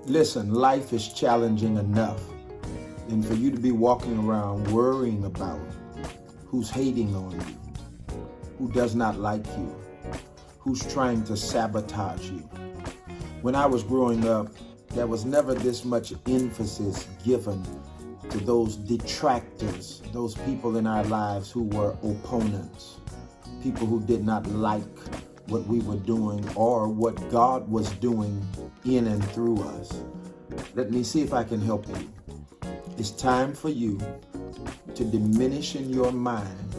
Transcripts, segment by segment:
Listen, life is challenging enough. And for you to be walking around worrying about who's hating on you, who does not like you, who's trying to sabotage you. When I was growing up, there was never this much emphasis given to those detractors, those people in our lives who were opponents, people who did not like what we were doing or what God was doing in and through us. Let me see if I can help you. It's time for you to diminish in your mind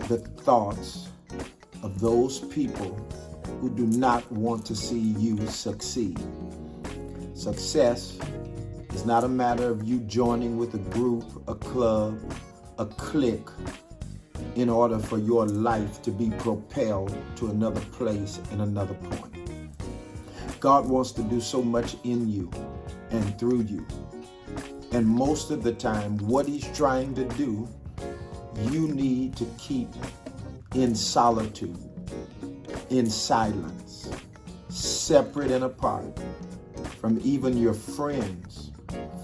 the thoughts of those people who do not want to see you succeed. Success is not a matter of you joining with a group, a club, a clique, in order for your life to be propelled to another place and another point. God wants to do so much in you and through you. And most of the time, what he's trying to do, you need to keep in solitude, in silence, separate and apart from even your friends,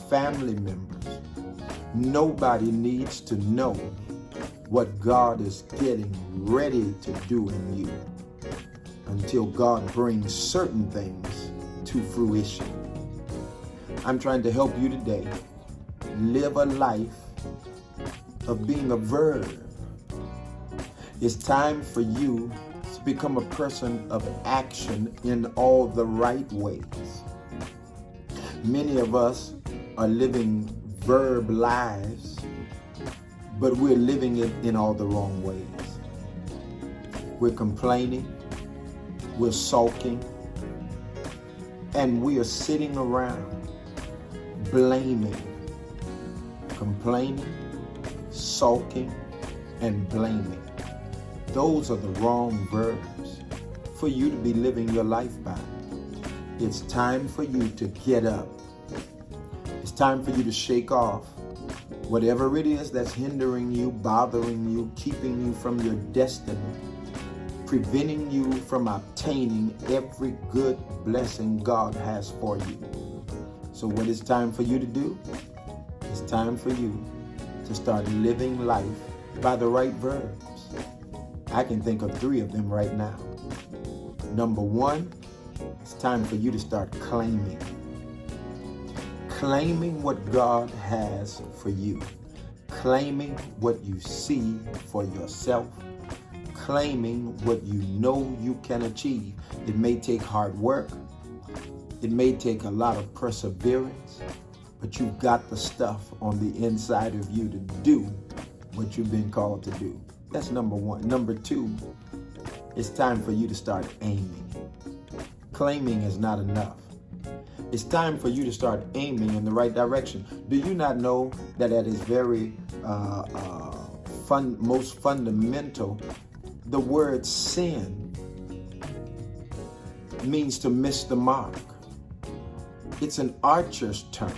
family members. Nobody needs to know what God is getting ready to do in you until God brings certain things to fruition. I'm trying to help you today live a life of being a verb. It's time for you to become a person of action in all the right ways. Many of us are living verb lives, but we're living it in all the wrong ways. We're complaining, we're sulking, and we are sitting around blaming, complaining, sulking, and blaming. Those are the wrong verbs for you to be living your life by. It's time for you to get up. It's time for you to shake off whatever it is that's hindering you, bothering you, keeping you from your destiny, preventing you from obtaining every good blessing God has for you. So what it's time for you to do? It's time for you to start living life by the right verbs. I can think of 3 of them right now. Number 1, it's time for you to start claiming. Claiming what God has for you. Claiming what you see for yourself. Claiming what you know you can achieve. It may take hard work. It may take a lot of perseverance, but you've got the stuff on the inside of you to do what you've been called to do. That's number 1. Number 2, it's time for you to start aiming. Claiming is not enough. It's time for you to start aiming in the right direction. Do you not know that at its very most fundamental, the word sin means to miss the mark? It's an archer's term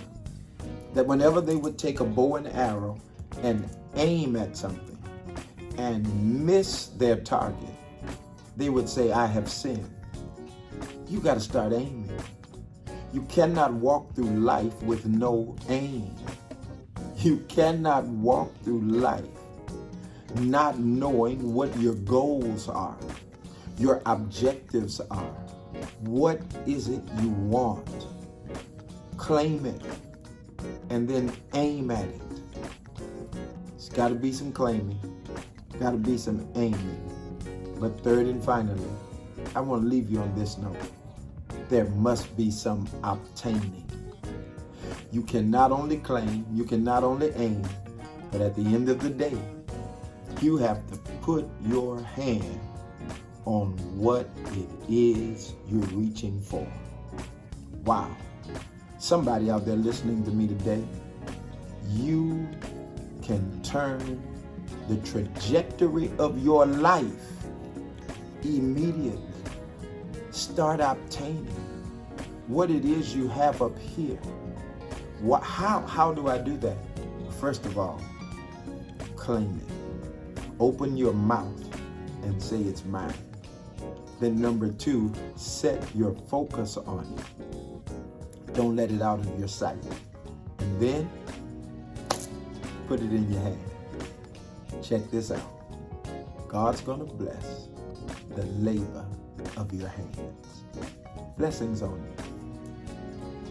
that whenever they would take a bow and arrow and aim at something and miss their target, they would say, I have sinned. You got to start aiming. You cannot walk through life with no aim. You cannot walk through life not knowing what your goals are, your objectives are. What is it you want? Claim it and then aim at it. It's got to be some claiming, got to be some aiming. But third and finally, I want to leave you on this note. There must be some obtaining. You can not only claim, you can not only aim, but at the end of the day, you have to put your hand on what it is you're reaching for. Wow. Somebody out there listening to me today, you can turn the trajectory of your life immediately. Start obtaining what it is you have up here. How do I do that? First of all, claim it. Open your mouth and say it's mine. Then number 2, set your focus on it. Don't let it out of your sight. And then put it in your hand. Check this out. God's going to bless the labor of your hands. Blessings on you.